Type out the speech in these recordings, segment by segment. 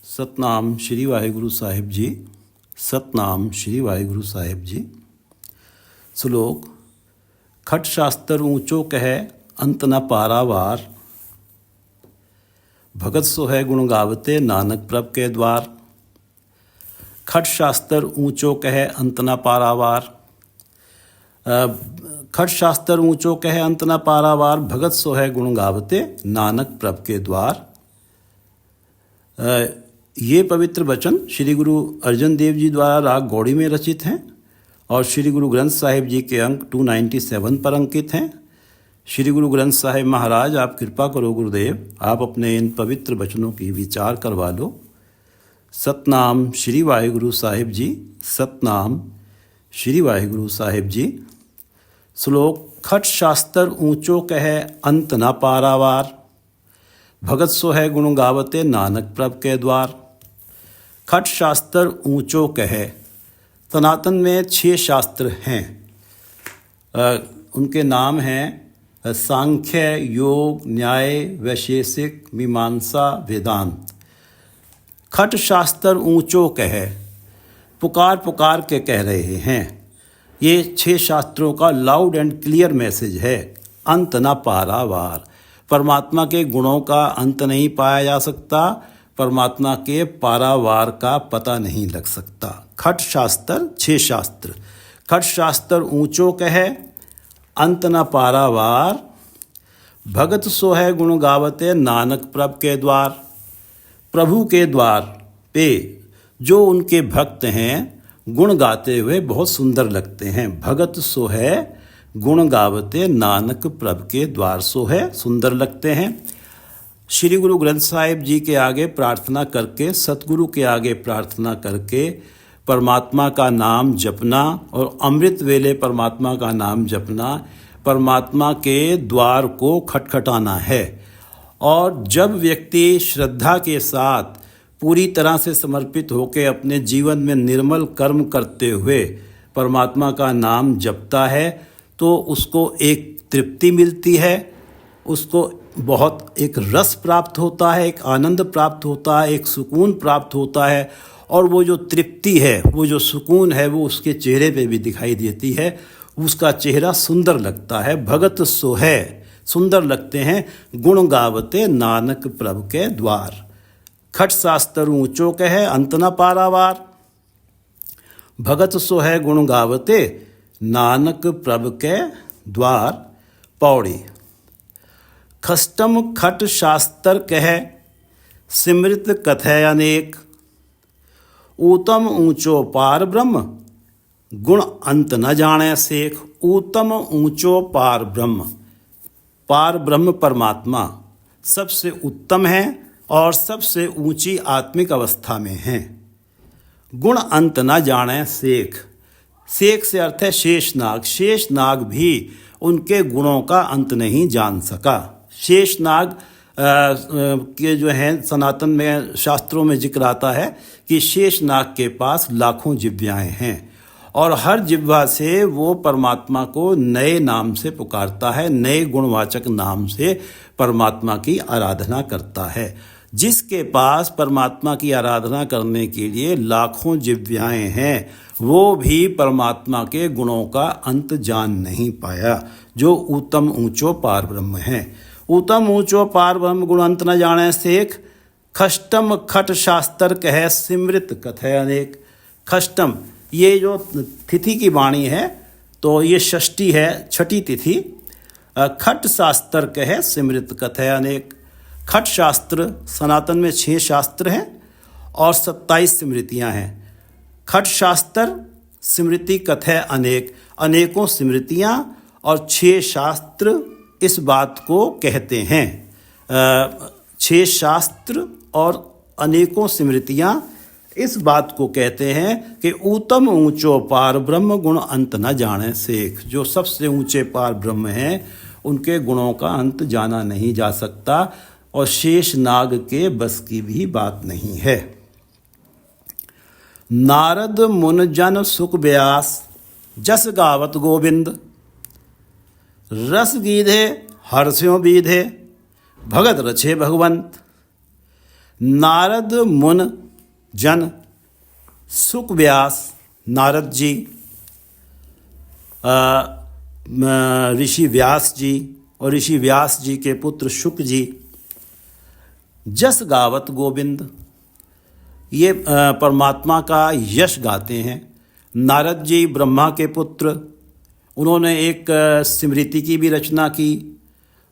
सतनाम श्री वाहिगुरु साहिब जी। सतनाम श्री वाहिगुरु साहिब जी। श्लोक। खट शास्त्र ऊंचो कहे अंत न पारावार, भगत सो है गुण गावते नानक प्रभ के द्वार। खट शास्त्र ऊंचो कहे अंत न पारावार, खट शास्त्र ऊंचो कहे अंत न पारावार, भगत सो है गुण गावते नानक प्रभ के द्वार। ये पवित्र वचन श्री गुरु अर्जन देव जी द्वारा राग गौड़ी में रचित हैं और श्री गुरु ग्रंथ साहिब जी के अंक 297 पर अंकित हैं। श्री गुरु ग्रंथ साहिब महाराज, आप कृपा करो गुरुदेव, आप अपने इन पवित्र वचनों की विचार करवा लो। सतनाम श्री वाहिगुरु साहिब जी। सतनाम श्री वाहिगुरु साहिब जी। श्लोक। खट शास्त्र ऊंचो कहे अंत न पारावार, भगत सो है गुण गावते नानक प्रभ के द्वार। खट शास्त्र ऊंचो कहे। सनातन में 6 शास्त्र हैं। उनके नाम हैं सांख्य, योग, न्याय, वैशेषिक, मीमांसा, वेदांत। खट शास्त्र ऊंचो कहे, पुकार पुकार के कह रहे हैं। ये 6 शास्त्रों का लाउड एंड क्लियर मैसेज है। अंत न पारावार, परमात्मा के गुणों का अंत नहीं पाया जा सकता, परमात्मा के पारावार का पता नहीं लग सकता। खट शास्त्र 6 शास्त्र। खट शास्त्र ऊंचो कहे अंत न पारावार, भगत सो है गुण गावते नानक प्रभ के द्वार। प्रभु के द्वार पे जो उनके भक्त हैं गुण गाते हुए बहुत सुंदर लगते हैं। भगत सो है गुण गावते नानक प्रभ के द्वार, सो है सुंदर लगते हैं। श्री गुरु ग्रंथ साहिब जी के आगे प्रार्थना करके, सतगुरु के आगे प्रार्थना करके परमात्मा का नाम जपना और अमृत वेले परमात्मा का नाम जपना, परमात्मा के द्वार को खटखटाना है। और जब व्यक्ति श्रद्धा के साथ पूरी तरह से समर्पित होकर अपने जीवन में निर्मल कर्म करते हुए परमात्मा का नाम जपता है तो उसको एक तृप्ति मिलती है, उसको बहुत एक रस प्राप्त होता है, एक आनंद प्राप्त होता है, एक सुकून प्राप्त होता है। और वो जो तृप्ति है, वो जो सुकून है, वो उसके चेहरे पे भी दिखाई देती है। उसका चेहरा सुंदर लगता है। भगत सो है, सुंदर लगते हैं, गुण गावते नानक प्रभ के द्वार। खट शास्त्र ऊंचो कहे अंत न पारावार, भगत सो है गुण गावते नानक प्रभ के द्वार। पौड़ी। खष्टम खट शास्त्र कहे सिमृत कथय अनेक, ऊतम ऊंचो पार ब्रह्म गुण अंत न जाने सेख। ऊतम ऊंचो पार ब्रह्म, पार ब्रह्म परमात्मा सबसे उत्तम है और सबसे ऊंची आत्मिक अवस्था में है। गुण अंत न जाने सेख। सेख से अर्थ है शेषनाग। शेषनाग भी उनके गुणों का अंत नहीं जान सका। शेषनाग के जो हैं सनातन में शास्त्रों में जिक्र आता है कि शेषनाग के पास लाखों जिह्वाएं हैं और हर जिह्वा से वो परमात्मा को नए नाम से पुकारता है, नए गुणवाचक नाम से परमात्मा की आराधना करता है। जिसके पास परमात्मा की आराधना करने के लिए लाखों जिह्वाएं हैं, वो भी परमात्मा के गुणों का अंत जान नहीं पाया, जो उत्तम ऊंचो पार ब्रह्म है। उत्तम ऊंचो पार ब्रह्म गुण अंत न जाने सेख। खष्टम खट शास्त्र कहे सिमृत कथय अनेक। खष्टम, ये जो तिथि की वाणी है तो ये षष्ठी है, छठी तिथि। खट शास्त्र कहे सिमृत कथय अनेक। खट शास्त्र सनातन में 6 शास्त्र हैं और 27 स्मृतियाँ हैं। खट शास्त्र स्मृति कथय अनेक, अनेकों स्मृतियाँ और 6 शास्त्र इस बात को कहते हैं। 6 शास्त्र और अनेकों स्मृतियाँ इस बात को कहते हैं कि उत्तम ऊंचो पार ब्रह्म गुण अंत न जाने सेख। जो सबसे ऊंचे पार ब्रह्म हैं उनके गुणों का अंत जाना नहीं जा सकता और शेष नाग के बस की भी बात नहीं है। नारद मुन जन सुख व्यास, जस गावत गोविंद। रस गीधे हर्ष्यों बीधे, भगत रचे भगवंत। नारद मुन जन सुक व्यास, नारद जी, ऋषि व्यास जी और ऋषि व्यास जी के पुत्र शुक जी, जस गावत गोविंद, ये परमात्मा का यश गाते हैं। नारद जी ब्रह्मा के पुत्र, उन्होंने एक स्मृति की भी रचना की,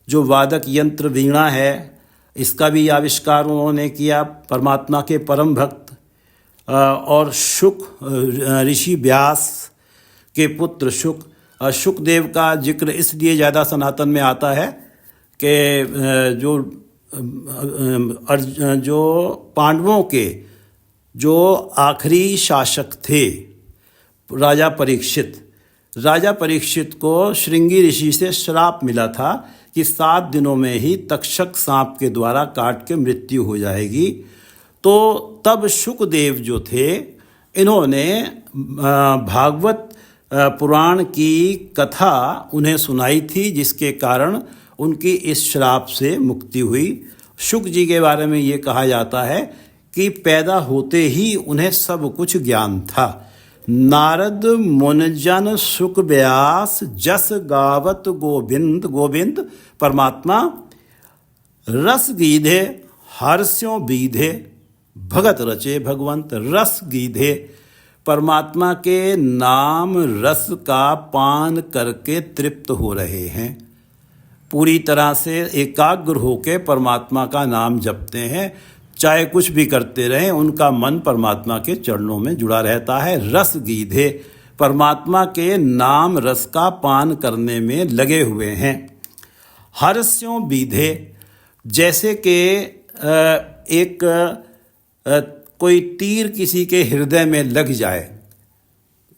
जो वादक यंत्र वीणा है, इसका भी आविष्कार उन्होंने किया, परमात्मा के परम भक्त। और शुक, ऋषि व्यास के पुत्र शुक, शुकदेव का जिक्र इसलिए ज़्यादा सनातन में आता है कि जो पांडवों के जो आखिरी शासक थे, राजा परीक्षित को श्रृंगी ऋषि से श्राप मिला था कि 7 दिनों में ही तक्षक सांप के द्वारा काट के मृत्यु हो जाएगी। तो तब शुकदेव जो थे, इन्होंने भागवत पुराण की कथा उन्हें सुनाई थी, जिसके कारण उनकी इस श्राप से मुक्ति हुई। शुक जी के बारे में ये कहा जाता है कि पैदा होते ही उन्हें सब कुछ ज्ञान था। नारद मुनजन सुक व्यास, जस गावत गोविंद, गोविंद परमात्मा, रस गीधे हर्ष्यों बीधे, भगत रचे भगवंत। रस गीधे, परमात्मा के नाम रस का पान करके तृप्त हो रहे हैं, पूरी तरह से एकाग्र होकर परमात्मा का नाम जपते हैं, चाहे कुछ भी करते रहें, उनका मन परमात्मा के चरणों में जुड़ा रहता है। रस गीधे, परमात्मा के नाम रस का पान करने में लगे हुए हैं। हर्ष्यों बीधे, जैसे कि एक कोई तीर किसी के हृदय में लग जाए,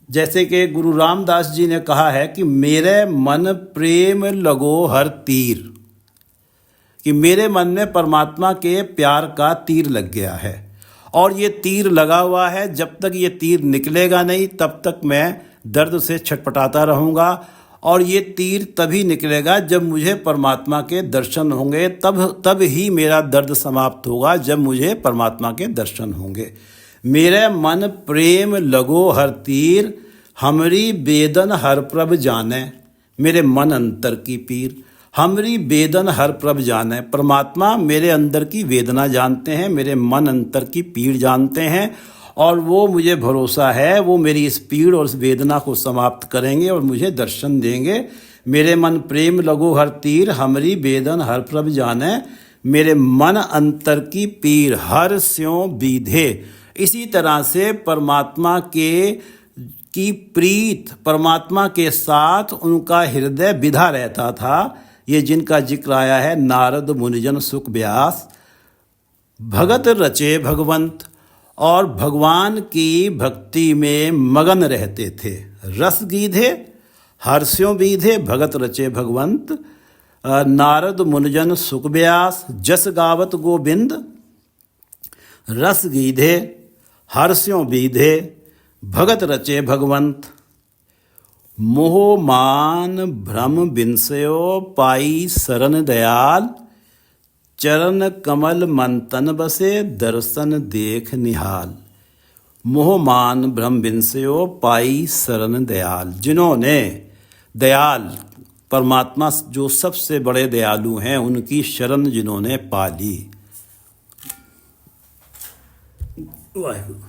जैसे कि गुरु रामदास जी ने कहा है कि मेरे मन प्रेम लगो हर तीर, कि मेरे मन में परमात्मा के प्यार का तीर लग गया है और ये तीर लगा हुआ है। जब तक ये तीर निकलेगा नहीं, तब तक मैं दर्द से छटपटाता रहूँगा, और ये तीर तभी निकलेगा जब मुझे परमात्मा के दर्शन होंगे, तब ही मेरा दर्द समाप्त होगा, जब मुझे परमात्मा के दर्शन होंगे। मेरे मन प्रेम लगो हर तीर, हमरी बेदन हर प्रभ जाने, मेरे मन अंतर की पीर। हमरी बेदन हर प्रभ जाने, परमात्मा मेरे अंदर की वेदना जानते हैं, मेरे मन अंतर की पीड़ जानते हैं, और वो मुझे भरोसा है, वो मेरी इस पीड़ और इस वेदना को समाप्त करेंगे और मुझे दर्शन देंगे। मेरे मन प्रेम लगो हर तीर, हमरी बेदन हर प्रभ जाने, मेरे मन अंतर की पीर हर स्यों बीधे। इसी तरह से परमात्मा की प्रीत, परमात्मा के साथ उनका हृदय बिधा रहता था। ये जिनका जिक्र आया है, नारद मुनिजन सुक व्यास, भगत रचे भगवंत, और भगवान की भक्ति में मगन रहते थे। रस गीधे हर्ष्यों बीधे, भगत रचे भगवंत। नारद मुनिजन सुक व्यास, जस गावत गोविंद, रस गीधे हर्ष्यों बीधे, भगत रचे भगवंत। मोह मान भ्रम बिनसयो पाई शरण दयाल, चरण कमल मंतन बसे दर्शन देख निहाल। मोह मान भ्रम बिनसयो पाई शरण दयाल, जिन्होंने दयाल परमात्मा जो सबसे बड़े दयालु हैं, उनकी शरण जिन्होंने पाली। वाहिगुरु।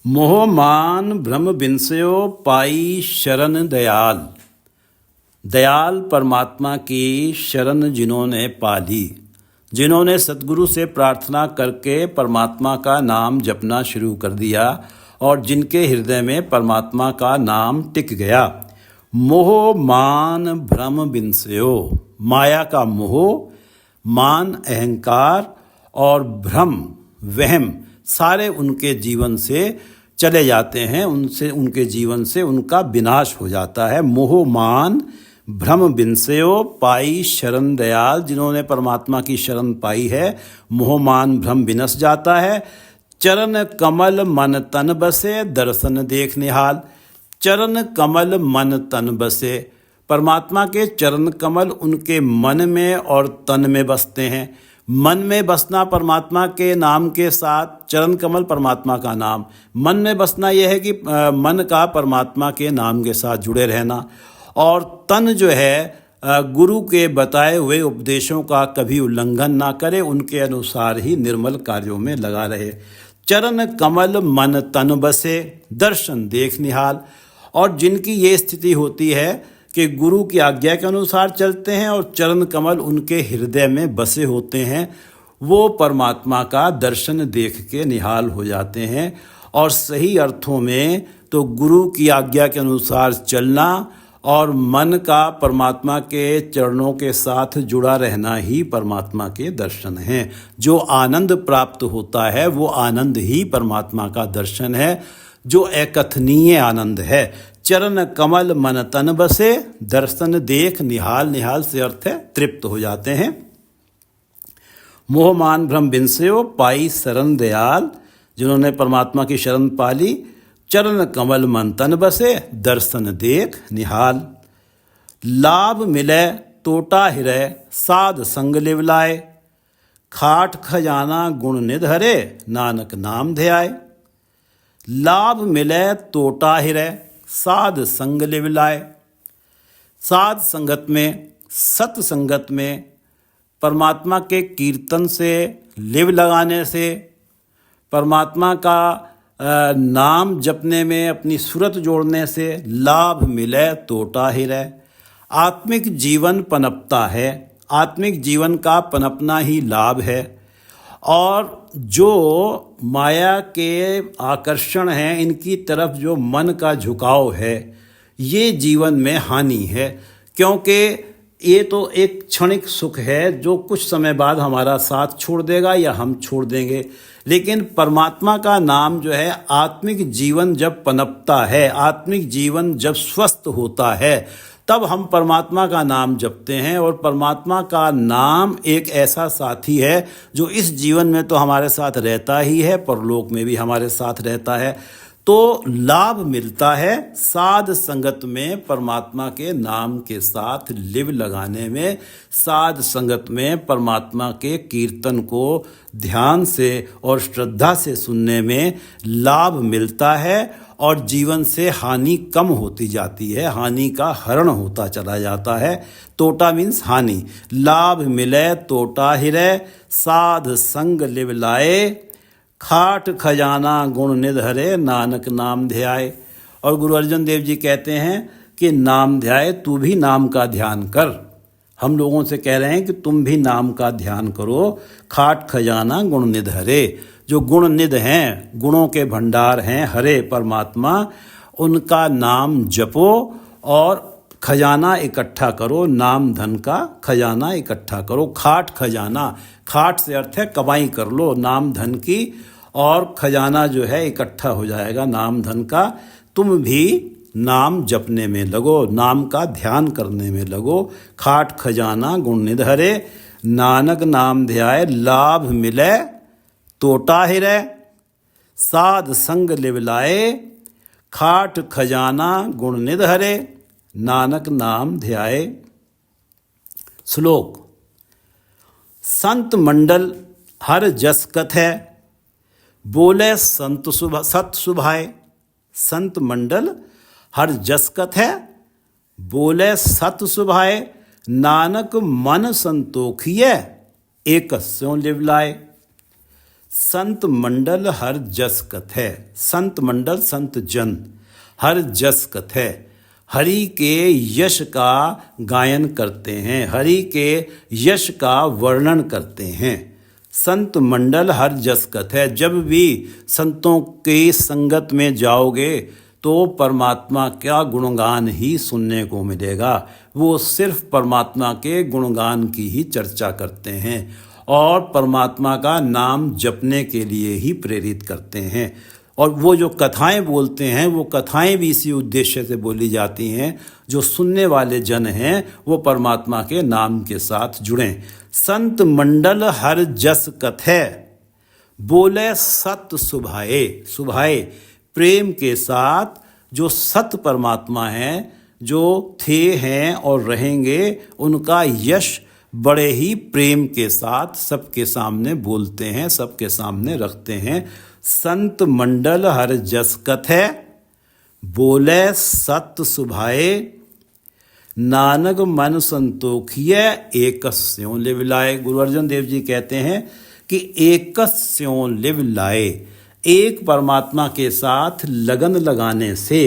मोह मान भ्रम बिनसयो पाई शरण दयाल, दयाल परमात्मा की शरण जिन्होंने पाली, जिन्होंने सद्गुरु से प्रार्थना करके परमात्मा का नाम जपना शुरू कर दिया और जिनके हृदय में परमात्मा का नाम टिक गया। मोह मान भ्रम बिनसयो, माया का मोह, मान अहंकार और भ्रम वहम सारे उनके जीवन से चले जाते हैं, उनके जीवन से उनका विनाश हो जाता है। मोह मान भ्रम विंसयो पाई शरण दयाल, जिन्होंने परमात्मा की शरण पाई है मोहमान भ्रम विनस जाता है। चरण कमल मन तन बसे दर्शन देख निहाल, चरण कमल मन तन बसे, परमात्मा के चरण कमल उनके मन में और तन में बसते हैं। मन में बसना परमात्मा के नाम के साथ, चरण कमल परमात्मा का नाम, मन में बसना यह है कि मन का परमात्मा के नाम के साथ जुड़े रहना, और तन जो है गुरु के बताए हुए उपदेशों का कभी उल्लंघन ना करे, उनके अनुसार ही निर्मल कार्यों में लगा रहे। चरण कमल मन तन बसे दर्शन देख निहाल, और जिनकी ये स्थिति होती है कि गुरु की आज्ञा के अनुसार चलते हैं और चरण कमल उनके हृदय में बसे होते हैं, वो परमात्मा का दर्शन देख के निहाल हो जाते हैं। और सही अर्थों में तो गुरु की आज्ञा के अनुसार चलना और मन का परमात्मा के चरणों के साथ जुड़ा रहना ही परमात्मा के दर्शन हैं। जो आनंद प्राप्त होता है वो आनंद ही परमात्मा का दर्शन है, जो अकथनीय आनंद है। चरण कमल मन तन बसे दर्शन देख निहाल, निहाल से अर्थ है तृप्त हो जाते हैं। मोहमान भ्रम विंसयो पाई शरण दयाल, जिन्होंने परमात्मा की शरण पाली, चरण कमल मन तन बसे दर्शन देख निहाल। लाभ मिले तोटा हिरय साध संग लिवलाए, खाट खजाना गुण निधरे नानक नाम ध्याय। लाभ मिले तोटा हिरय साध संग लिवलाए, साध संगत में, सत संगत में, परमात्मा के कीर्तन से, लिव लगाने से, परमात्मा का नाम जपने में अपनी सूरत जोड़ने से लाभ मिले तोटा हिरय। आत्मिक जीवन पनपता है, आत्मिक जीवन का पनपना ही लाभ है। और जो माया के आकर्षण हैं, इनकी तरफ जो मन का झुकाव है, ये जीवन में हानि है, क्योंकि ये तो एक क्षणिक सुख है जो कुछ समय बाद हमारा साथ छोड़ देगा या हम छोड़ देंगे। लेकिन परमात्मा का नाम जो है, आत्मिक जीवन जब पनपता है, आत्मिक जीवन जब स्वस्थ होता है, तब हम परमात्मा का नाम जपते हैं। और परमात्मा का नाम एक ऐसा साथी है जो इस जीवन में तो हमारे साथ रहता ही है, परलोक में भी हमारे साथ रहता है। तो लाभ मिलता है साध संगत में, परमात्मा के नाम के साथ लिव लगाने में, साध संगत में परमात्मा के कीर्तन को ध्यान से और श्रद्धा से सुनने में लाभ मिलता है, और जीवन से हानि कम होती जाती है, हानि का हरण होता चला जाता है। तोटा मीन्स हानि। लाभ मिले तोटा हिरय साध संग लिव लाए, खाट खजाना गुण निधरे नानक नाम ध्याय। और गुरु अर्जन देव जी कहते हैं कि नाम ध्याय, तू भी नाम का ध्यान कर। हम लोगों से कह रहे हैं कि तुम भी नाम का ध्यान करो। खाट खजाना गुण निधरे, जो गुण निध हैं, गुणों के भंडार हैं, हरे परमात्मा, उनका नाम जपो और खजाना इकट्ठा करो, नाम धन का खजाना इकट्ठा करो। खाट खजाना, खाट से अर्थ है कमाई कर लो नाम धन की, और खजाना जो है इकट्ठा हो जाएगा नाम धन का। तुम भी नाम जपने में लगो, नाम का ध्यान करने में लगो। खाट खजाना गुण निधरे नानक नाम ध्याय, लाभ मिले तोटा हिरय साध संग लिव लाए, खाट खजाना गुण निधरे नानक नाम ध्याय। श्लोक। संत मंडल हर जस कथै, बोले संत सत सुभाए। संत मंडल हर जस कथै, बोले सत सुभाए, नानक मन संतोखिए एकस्यों लिव लाए। संत मंडल हर जस कथै, संत मंडल संत जन हर जस कथै, हरि के यश का गायन करते हैं, हरि के यश का वर्णन करते हैं। संत मंडल हर जस कथै, जब भी संतों की संगत में जाओगे तो परमात्मा का गुणगान ही सुनने को मिलेगा। वो सिर्फ परमात्मा के गुणगान की ही चर्चा करते हैं और परमात्मा का नाम जपने के लिए ही प्रेरित करते हैं। और वो जो कथाएं बोलते हैं वो कथाएं भी इसी उद्देश्य से बोली जाती हैं, जो सुनने वाले जन हैं वो परमात्मा के नाम के साथ जुड़ें। संत मंडल हर जस कथै, बोले सत सुभाए। सुभाए प्रेम के साथ जो सत परमात्मा हैं, जो थे हैं और रहेंगे, उनका यश बड़े ही प्रेम के साथ सबके सामने बोलते हैं, सबके सामने रखते हैं। संत मंडल हर जस कथै, बोले सत सुभाए। नानक मन संतोखिए, एकस्यों लिव लाए। गुरु अर्जन देव जी कहते हैं कि एकस्यों लिव लाए, एक परमात्मा के साथ लगन लगाने से,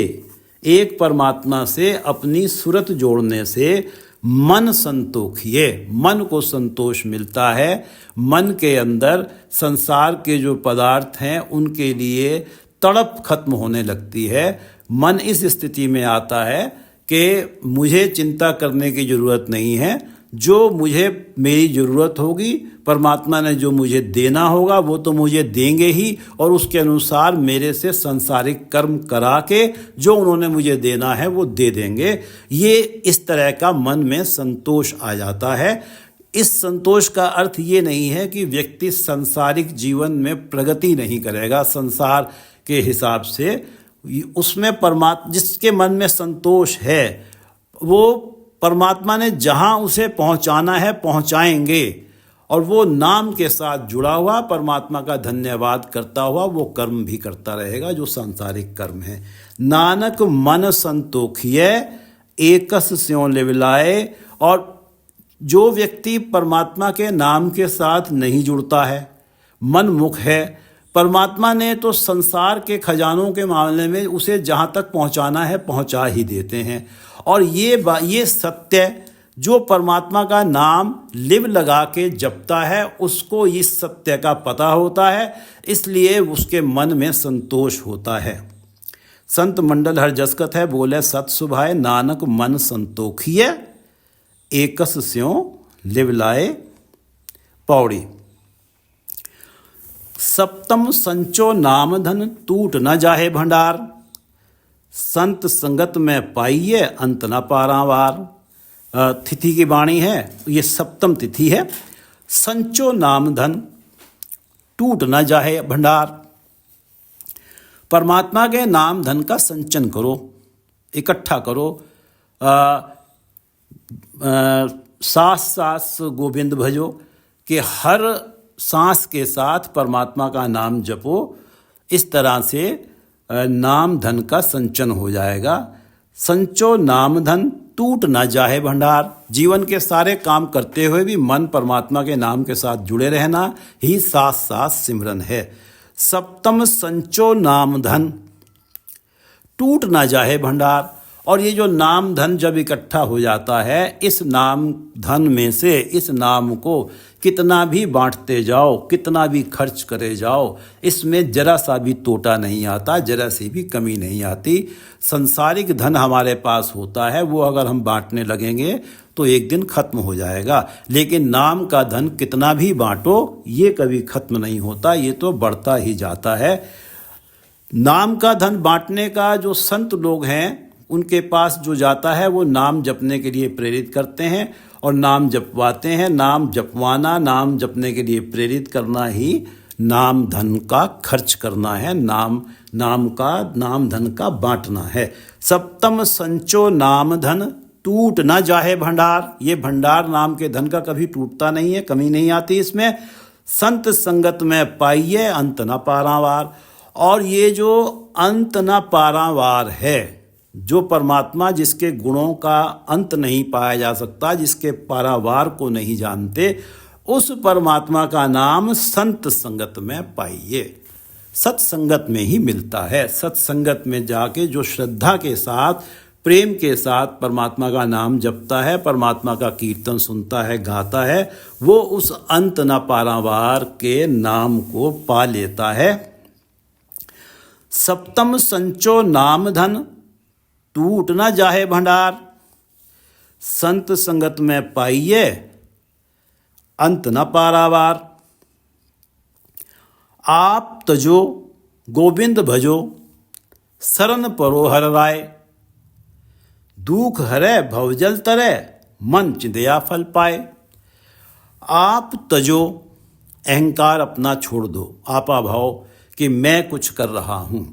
एक परमात्मा से अपनी सूरत जोड़ने से मन संतोखिए, मन को संतोष मिलता है। मन के अंदर संसार के जो पदार्थ हैं उनके लिए तड़प खत्म होने लगती है। मन इस स्थिति में आता है कि मुझे चिंता करने की ज़रूरत नहीं है, जो मुझे मेरी ज़रूरत होगी, परमात्मा ने जो मुझे देना होगा वो तो मुझे देंगे ही, और उसके अनुसार मेरे से सांसारिक कर्म करा के जो उन्होंने मुझे देना है वो दे देंगे। ये इस तरह का मन में संतोष आ जाता है। इस संतोष का अर्थ ये नहीं है कि व्यक्ति सांसारिक जीवन में प्रगति नहीं करेगा संसार के हिसाब से। उसमें जिसके मन में संतोष है वो परमात्मा ने जहाँ उसे पहुँचाना है पहुँचाएंगे, और वो नाम के साथ जुड़ा हुआ परमात्मा का धन्यवाद करता हुआ वो कर्म भी करता रहेगा जो सांसारिक कर्म है। नानक मन संतोखिए, एकस स्यों लिव लाए। और जो व्यक्ति परमात्मा के नाम के साथ नहीं जुड़ता है, मन मुख है, परमात्मा ने तो संसार के खजानों के मामले में उसे जहाँ तक पहुँचाना है पहुँचा ही देते हैं। और ये सत्य, जो परमात्मा का नाम लिव लगा के जपता है उसको इस सत्य का पता होता है, इसलिए उसके मन में संतोष होता है। संत मंडल हर जस कथै, बोले सत सुभाए। नानक मन संतोखिए, एकस स्यों लिव लाए। पौड़ी। सप्तम संचो नाम धन, टूट न जाहे भंडार। संत संगत में पाइए, अंत न पारावार। तिथि की वाणी है, ये सप्तम तिथि है। संचो नाम धन, टूट न जाहे भंडार। परमात्मा के नाम धन का संचन करो, इकट्ठा करो। सास सास गोविंद भजो, कि हर सांस के साथ परमात्मा का नाम जपो। इस तरह से नाम धन का संचन हो जाएगा। संचो नाम धन, टूट ना जाए भंडार। जीवन के सारे काम करते हुए भी मन परमात्मा के नाम के साथ जुड़े रहना ही साथ साथ सिमरन है। सप्तम संचो नाम धन, टूट ना जाए भंडार। और ये जो नाम धन जब इकट्ठा हो जाता है, इस नाम धन में से इस नाम को कितना भी बांटते जाओ, कितना भी खर्च करे जाओ, इसमें जरा सा भी टोटा नहीं आता, जरा सी भी कमी नहीं आती। संसारिक धन हमारे पास होता है, वो अगर हम बांटने लगेंगे तो एक दिन खत्म हो जाएगा, लेकिन नाम का धन कितना भी बांटो ये कभी खत्म नहीं होता, ये तो बढ़ता ही जाता है। नाम का धन बांटने का जो संत लोग हैं उनके पास जो जाता है वो नाम जपने के लिए प्रेरित करते हैं और नाम जपवाते हैं। नाम जपवाना, नाम जपने के लिए प्रेरित करना ही नाम धन का खर्च करना है, नाम धन का बांटना है। सप्तम संचो नाम धन, टूट न जाहे भंडार। ये भंडार नाम के धन का कभी टूटता नहीं है, कमी नहीं आती इसमें। संत संगत में पाइए, अंत न पारावार। और ये जो अंत न पारावार है, जो परमात्मा जिसके गुणों का अंत नहीं पाया जा सकता, जिसके पारावार को नहीं जानते, उस परमात्मा का नाम संत संगत में पाइए। सत्संगत में ही मिलता है। सत्संगत में जाके जो श्रद्धा के साथ, प्रेम के साथ परमात्मा का नाम जपता है, परमात्मा का कीर्तन सुनता है, गाता है, वो उस अंत न पारावार के नाम को पा लेता है। सप्तम संचो नाम धन, टूट न जाहे भंडार। संत संगत में पाइए, अंत न पारावार। आप तजो गोविंद भजो शरण परो हर राय, दुख हरे भवजल तरे मन चिंतया फल पाए। आप तजो, अहंकार अपना छोड़ दो, आपा भाव कि मैं कुछ कर रहा हूँ,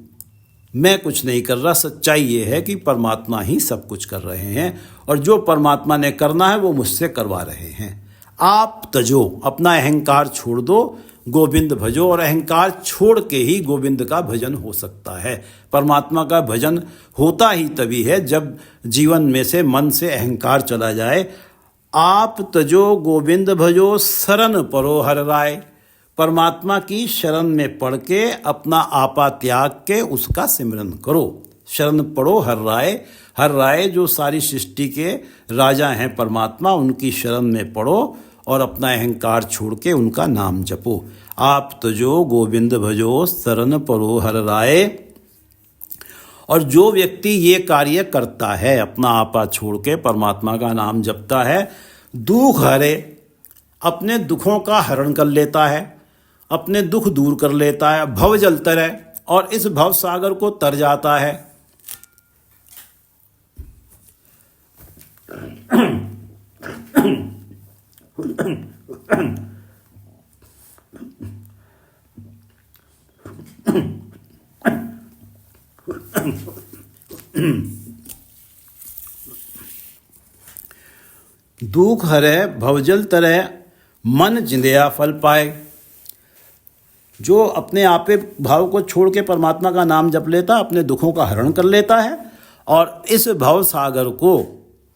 मैं कुछ नहीं कर रहा। सच्चाई ये है कि परमात्मा ही सब कुछ कर रहे हैं और जो परमात्मा ने करना है वो मुझसे करवा रहे हैं। आप तजो, अपना अहंकार छोड़ दो, गोविंद भजो। और अहंकार छोड़ के ही गोविंद का भजन हो सकता है। परमात्मा का भजन होता ही तभी है जब जीवन में से मन से अहंकार चला जाए। आप तजो गोविंद भजो शरण परो हर राय, परमात्मा की शरण में पढ़ के अपना आपा त्याग के उसका सिमरन करो। शरण पढ़ो हर राय, हर राय जो सारी सृष्टि के राजा हैं परमात्मा, उनकी शरण में पढ़ो और अपना अहंकार छोड़ के उनका नाम जपो। आप तजो गोविंद भजो शरण पढ़ो हर राय। और जो व्यक्ति ये कार्य करता है, अपना आपा छोड़ के परमात्मा का नाम जपता है, दुख हरे, अपने दुखों का हरण कर लेता है, अपने दुख दूर कर लेता है, भव जल तरे, और इस भव सागर को तर जाता है। दुख हरे भवजल तरे मन चिंतया फल पाए। जो अपने आपे भाव को छोड़ के परमात्मा का नाम जप लेता, अपने दुखों का हरण कर लेता है और इस भव सागर को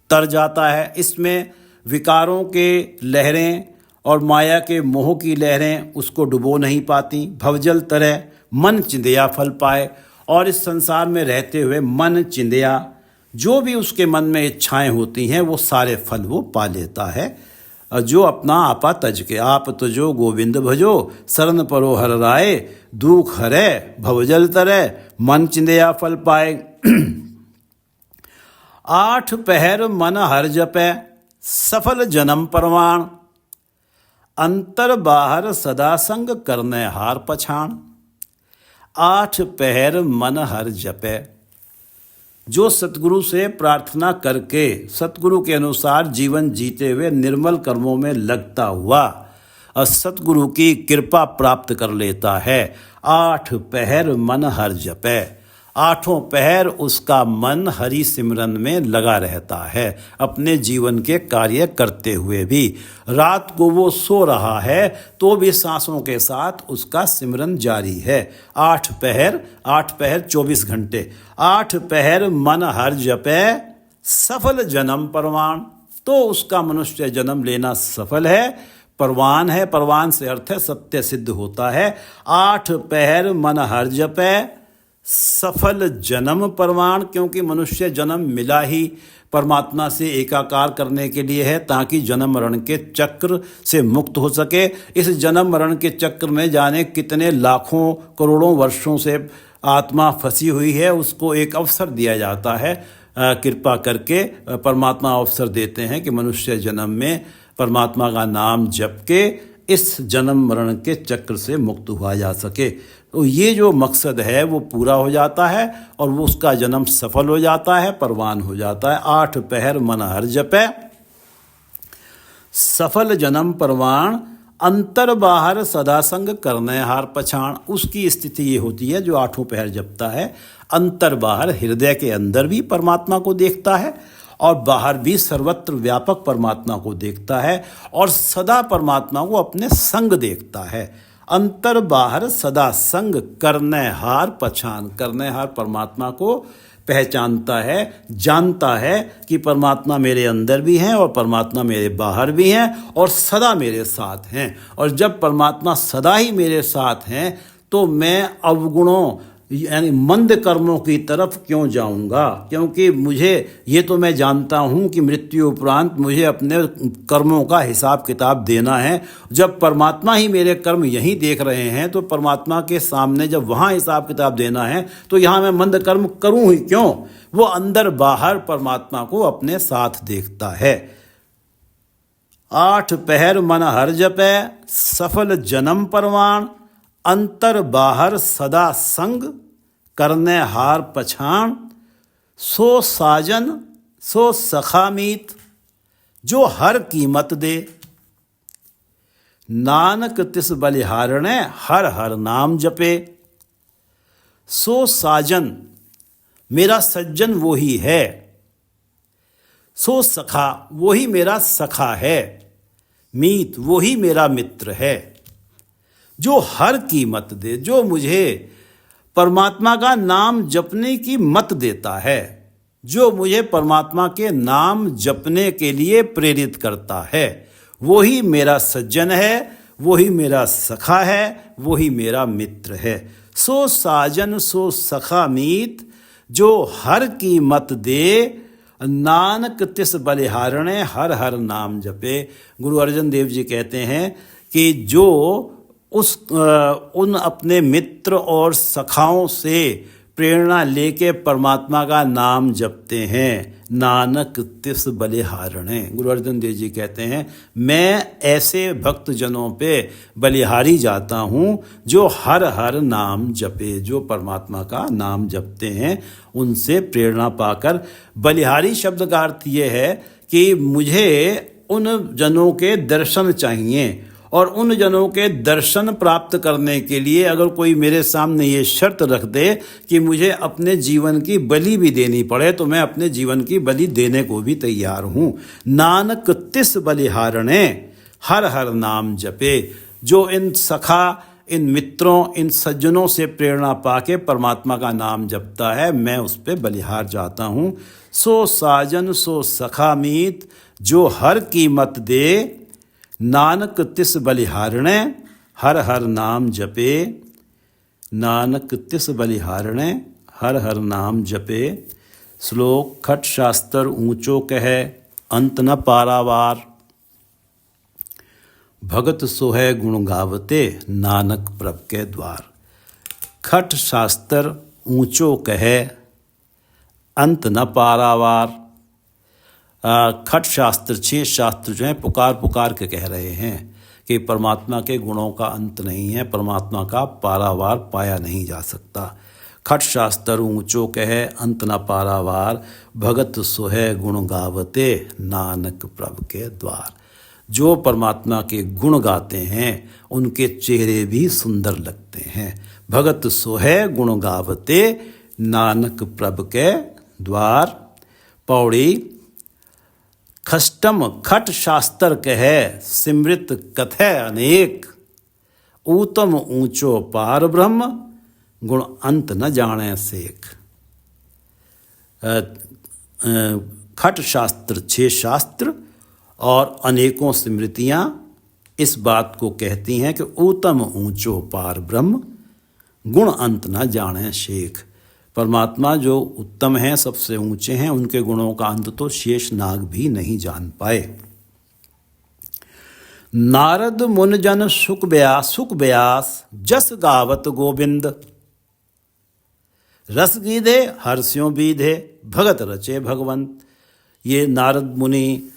तर जाता है। इसमें विकारों के लहरें और माया के मोह की लहरें उसको डुबो नहीं पाती। भवजल तरह मन चिंतया फल पाए, और इस संसार में रहते हुए मन चिंतया, जो भी उसके मन में इच्छाएं होती हैं वो सारे फल वो पा लेता है। जो अपना आपा तज के, आप तजो गोविंद भजो शरण परो हर राय, दुख हरे भवजल तरे मन चिंतया फल पाए। 8 पहर मन हर जपै सफल जन्म परवान, अंतर बाहर सदा संग करने हार पछाण। 8 पहर मन हर जपै, जो सतगुरु से प्रार्थना करके सतगुरु के अनुसार जीवन जीते हुए निर्मल कर्मों में लगता हुआ और सतगुरु की कृपा प्राप्त कर लेता है। 8 पहर मन हर जपै, 8 पहर उसका मन हरि सिमरन में लगा रहता है, अपने जीवन के कार्य करते हुए भी। रात को वो सो रहा है तो भी सांसों के साथ उसका सिमरन जारी है। 8 पहर 24 घंटे। 8 पहर मन हर जपै सफल जन्म परवान, तो उसका मनुष्य जन्म लेना सफल है, परवान है। परवान से अर्थ है सत्य सिद्ध होता है। 8 पहर मन हर जपै सफल जन्म परवान, क्योंकि मनुष्य जन्म मिला ही परमात्मा से एकाकार करने के लिए है, ताकि जन्म मरण के चक्र से मुक्त हो सके। इस जन्म मरण के चक्र में जाने कितने लाखों करोड़ों वर्षों से आत्मा फंसी हुई है, उसको एक अवसर दिया जाता है। कृपा करके परमात्मा अवसर देते हैं कि मनुष्य जन्म में परमात्मा का नाम जप के इस जन्म मरण के चक्र से मुक्त हुआ जा सके। तो ये जो मकसद है वो पूरा हो जाता है और वो उसका जन्म सफल हो जाता है, परवान हो जाता है। 8 पहर मन हर जपै सफल जन्म परवान, अंतर बाहर सदा संग करने हार पछाण। उसकी स्थिति ये होती है जो 8 पहर जपता है, अंतर बाहर हृदय के अंदर भी परमात्मा को देखता है और बाहर भी सर्वत्र व्यापक परमात्मा को देखता है और सदा परमात्मा को अपने संग देखता है। अंतर बाहर सदा संग करने हार पछान, करने हार परमात्मा को पहचानता है, जानता है कि परमात्मा मेरे अंदर भी हैं और परमात्मा मेरे बाहर भी हैं और सदा मेरे साथ हैं। और जब परमात्मा सदा ही मेरे साथ हैं तो मैं अवगुणों यानी मंद कर्मों की तरफ क्यों जाऊंगा, क्योंकि मुझे ये तो मैं जानता हूँ कि मृत्यु उपरांत मुझे अपने कर्मों का हिसाब किताब देना है। जब परमात्मा ही मेरे कर्म यहीं देख रहे हैं तो परमात्मा के सामने जब वहाँ हिसाब किताब देना है तो यहाँ मैं मंद कर्म करूँ ही क्यों। वो अंदर बाहर परमात्मा को अपने साथ देखता है। 8 पहर मन हर जपै सफल जन्म परवान, अंतर बाहर सदा संग, करने हार पछाण, सो साजन सो सखा मीत, जो हर कीमत दे। नानक तिस बलिहारणे, हर हर नाम जपे। सो साजन, मेरा सज्जन वो ही है। सो सखा, वो ही मेरा सखा है। मीत, वो ही मेरा मित्र है। जो हर कीमत दे, जो मुझे परमात्मा का नाम जपने की मत देता है, जो मुझे परमात्मा के नाम जपने के लिए प्रेरित करता है, वही मेरा सज्जन है, वही मेरा सखा है, वही मेरा मित्र है। सो साजन सो सखा मीत, जो हर की मत दे। नानक तिस बलिहारणे, हर हर नाम जपे। गुरु अर्जन देव जी कहते हैं कि जो उन अपने मित्र और सखाओं से प्रेरणा लेके परमात्मा का नाम जपते हैं, नानक तिस बलिहारणे। गुरु अर्जन देव जी कहते हैं, मैं ऐसे भक्त जनों पे बलिहारी जाता हूँ जो हर हर नाम जपे, जो परमात्मा का नाम जपते हैं, उनसे प्रेरणा पाकर। बलिहारी शब्द का अर्थ ये है कि मुझे उन जनों के दर्शन चाहिए, और उन जनों के दर्शन प्राप्त करने के लिए अगर कोई मेरे सामने ये शर्त रख दे कि मुझे अपने जीवन की बलि भी देनी पड़े, तो मैं अपने जीवन की बलि देने को भी तैयार हूँ। नानक तिस बलिहारणे, हर हर नाम जपे। जो इन सखा, इन मित्रों, इन सज्जनों से प्रेरणा पाके परमात्मा का नाम जपता है, मैं उस पर बलिहार जाता हूँ। सो साजन सो सखा मीत, जो हर कीमत दे। नानक तिस बलिहारणे, हर हर नाम जपे। नानक तिस बलिहारणे, हर हर नाम जपे। श्लोक खट शास्त्र ऊंचो कहे, अंत न पारावार। भगत सोहै गुण गावते, नानक प्रभ के द्वार। खट शास्त्र ऊंचो कहे, अंत न पारावार। खट शास्त्र, 6 शास्त्र जो हैं पुकार पुकार के कह रहे हैं कि परमात्मा के गुणों का अंत नहीं है, परमात्मा का पारावार पाया नहीं जा सकता। खट शास्त्र ऊंचो कहे, अंत न पारावार। भगत सोहै गुण गावते, नानक प्रभ के द्वार। जो परमात्मा के गुण गाते हैं उनके चेहरे भी सुंदर लगते हैं। भगत सोहै गुण गावते, नानक प्रभ के द्वार। पौड़ी खष्टम खट शास्त्र कहे, सिमृत कथै अनेक। ऊतम ऊंचो पार ब्रह्म, गुण अंत न जाने सेख। खट शास्त्र 6 शास्त्र और अनेकों स्मृतियाँ इस बात को कहती हैं कि ऊतम ऊंचो पार ब्रह्म, गुण अंत न जाने शेख। परमात्मा जो उत्तम हैं, सबसे ऊंचे हैं, उनके गुणों का अंत तो शेष नाग भी नहीं जान पाए। नारद मुन जन सुख व्यास, जस गावत गोविंद। रस गीधे हर्ष्यों बीधे, भगत रचे भगवंत। ये नारद मुनि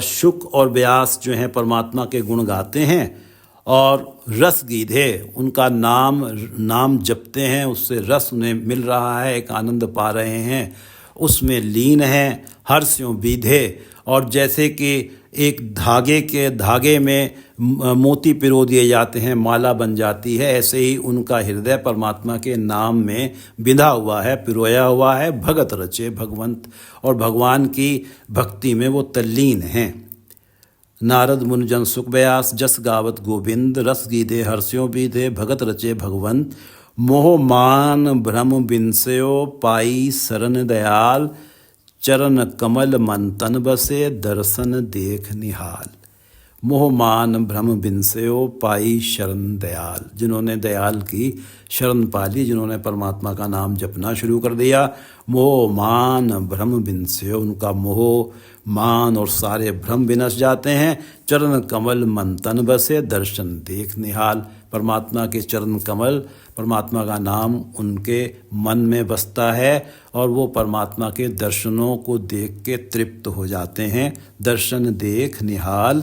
शुक और व्यास जो हैं परमात्मा के गुण गाते हैं और रस गीधे, उनका नाम जपते हैं, उससे रस उन्हें मिल रहा है, एक आनंद पा रहे हैं, उसमें लीन हैं। हर्ष्यों बीधे, और जैसे कि एक धागे में मोती पिरो दिए जाते हैं, माला बन जाती है, ऐसे ही उनका हृदय परमात्मा के नाम में बिंधा हुआ है, पिरोया हुआ है। भगत रचे भगवंत, और भगवान की भक्ति में वो तल्लीन हैं। नारद मुन जन सुख व्यास, जस गावत गोविंद। रस गीधे हर्ष्यों बीधे, भगत रचे भगवंत। मोह मान भ्रम बिनस्यो, पाई शरण दयाल। चरण कमल मन तन बसे, दर्शन देख निहाल। मोह मान भ्रम बिनस्यो, पाई शरण दयाल। जिन्होंने दयाल की शरण पाली, जिन्होंने परमात्मा का नाम जपना शुरू कर दिया, मोह मान भ्रम बिनस्यो, उनका मोह मान और सारे भ्रम विनश जाते हैं। चरण कमल मन तन बसे, दर्शन देख निहाल। परमात्मा के चरण कमल, परमात्मा का नाम उनके मन में बसता है और वो परमात्मा के दर्शनों को देख के तृप्त हो जाते हैं। दर्शन देख निहाल।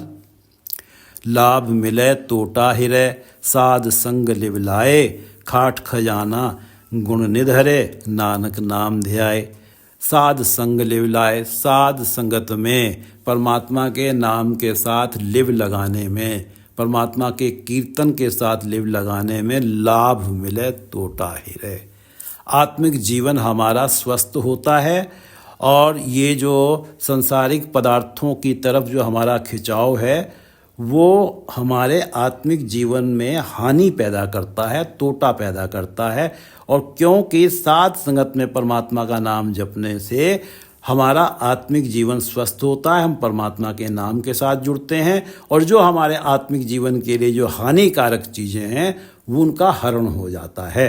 लाभ मिले तोटा हिरै, साध संग लिव लाए, खाट खजाना गुण निधरे, नानक नाम ध्याए। साध संग लिव लाए, साध संगत में, परमात्मा के नाम के साथ लिव लगाने में, परमात्मा के कीर्तन के साथ लिव लगाने में लाभ मिले तोटा हिरै। आत्मिक जीवन हमारा स्वस्थ होता है और ये जो सांसारिक पदार्थों की तरफ जो हमारा खिंचाव है वो हमारे आत्मिक जीवन में हानि पैदा करता है, तोटा पैदा करता है। और क्योंकि साध संगत में परमात्मा का नाम जपने से हमारा आत्मिक जीवन स्वस्थ होता है, हम परमात्मा के नाम के साथ जुड़ते हैं और जो हमारे आत्मिक जीवन के लिए जो हानिकारक चीज़ें हैं वो उनका हरण हो जाता है।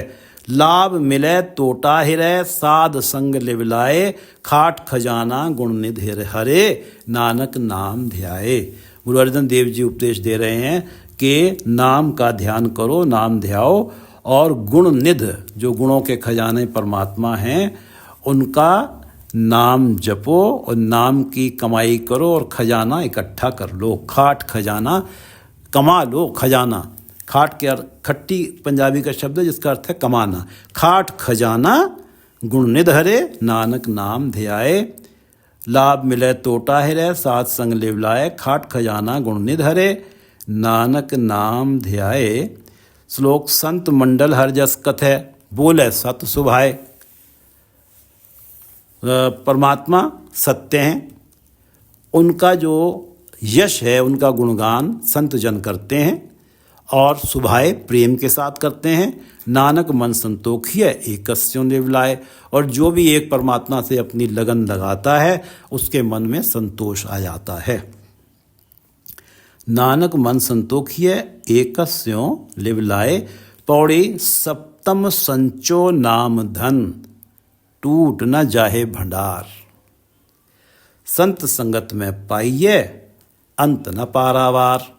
लाभ मिले तोटा हिरै, साध संग लिव लाए, खाट खजाना गुण निधि हरे, नानक नाम ध्याए। गुरु अर्जन देव जी उपदेश दे रहे हैं कि नाम का ध्यान करो, नाम ध्याओ और गुण निध, जो गुणों के खजाने परमात्मा हैं, उनका नाम जपो और नाम की कमाई करो और खजाना इकट्ठा कर लो। खाट खजाना कमा लो, खजाना खाट के खट्टी पंजाबी का शब्द है जिसका अर्थ है कमाना। खाट खजाना गुण निध हरे, नानक नाम ध्याए। लाभ मिले तोटा हिरै, साध संग लिव लाए, खाट खजाना गुण निध हरे, नानक नाम ध्याए। श्लोक संत मंडल हर जस कथै, बोले सत सुभाए। परमात्मा सत्य हैं, उनका जो यश है उनका गुणगान संत जन करते हैं और सुभाए प्रेम के साथ करते हैं। नानक मन संतोखिय एकस्यों लिव लाए, और जो भी एक परमात्मा से अपनी लगन लगाता है उसके मन में संतोष आ जाता है। नानक मन संतोखिय एकस्यों लिव लाए, पौड़ी सप्तम संचो नाम धन, टूट न जाहे भंडार। संत संगत में पाइये, अंत न पारावार।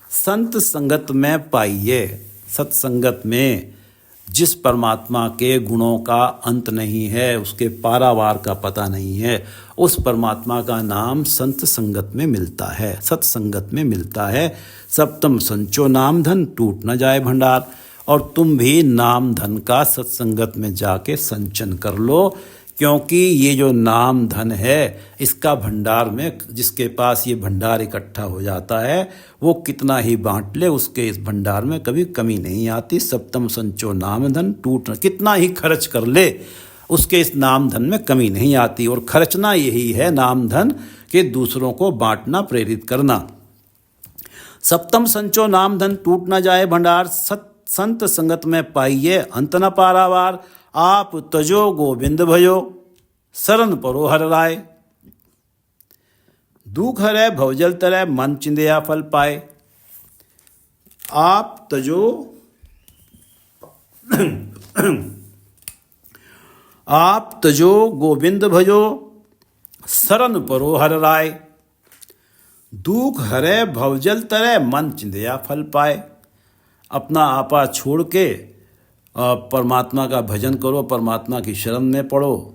संत संगत में पाइये, सत्संगत में जिस परमात्मा के गुणों का अंत नहीं है, उसके पारावार का पता नहीं है, उस परमात्मा का नाम संत संगत में मिलता है, सत्संगत में मिलता है। सप्तम संचो नाम धन, टूट न जाए भंडार। और तुम भी नाम धन का सत्संगत में जाके संचन कर लो, क्योंकि ये जो नाम धन है इसका भंडार में, जिसके पास ये भंडार इकट्ठा हो जाता है वो कितना ही बांट ले उसके इस भंडार में कभी कमी नहीं आती। सप्तम संचो नाम धन, टूट, कितना ही खर्च कर ले उसके इस नाम धन में कमी नहीं आती। और खर्चना यही है नाम धन कि दूसरों को बांटना, प्रेरित करना। सप्तम संचो नाम धन, टूट न जाए भंडार। संत संगत में पाइये, अंत न पारावार। आप तजो गोविंद भयो, शरण परो हर राय। दुख हरै भवजल तरह, मन चिंदया फल पाए। आप तजो आप तजो गोविंद भजो, शरण परो हर राय। दुख हरै भवजल तरह, मन चिंदया फल पाए। अपना आपा छोड़ के परमात्मा का भजन करो, परमात्मा की शरण में पड़ो,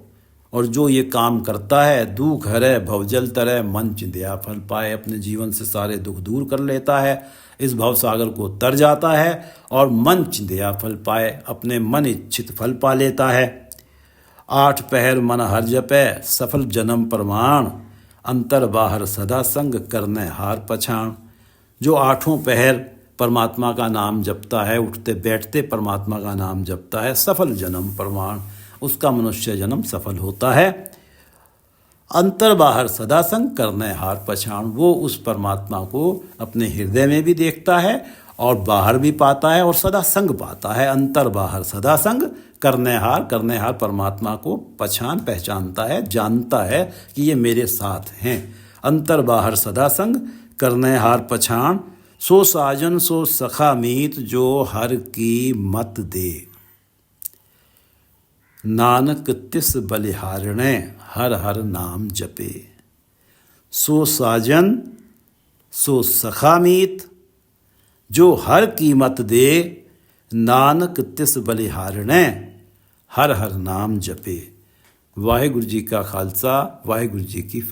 और जो ये काम करता है, दुख हरै भवजल तरह, मन चिंदया फल पाए, अपने जीवन से सारे दुख दूर कर लेता है, इस भवसागर को तर जाता है और मन चिंदया फल पाए, अपने मन इच्छित फल पा लेता है। 8 पहर मन हर जपै, सफल जन्म प्रमाण, अंतर बाहर सदा संग, करने हार पछाण। जो 8 पहर परमात्मा का नाम जपता है, उठते बैठते परमात्मा का नाम जपता है, सफल जन्म प्रमाण, उसका मनुष्य जन्म सफल होता है। अंतर बाहर सदा संग, करने हार पछाण। वो उस परमात्मा को अपने हृदय में भी देखता है और बाहर भी पाता है और सदा संग पाता है। अंतर बाहर सदा संग, करने हार परमात्मा को पहचानता है, जानता है कि ये मेरे साथ हैं। अंतर बाहर सदा संग, करने हार पछाण। सो साजन सो सखा मीत, जो हर की मत दे। नानक तिस बलिहारणे, हर हर नाम जपे। सो साजन सो सखा मीत, जो हर की मत दे। नानक तिस बलिहारणे, हर हर नाम जपे। वाहिगुरु जी का खालसा, वाहिगुरु जी की फतेह।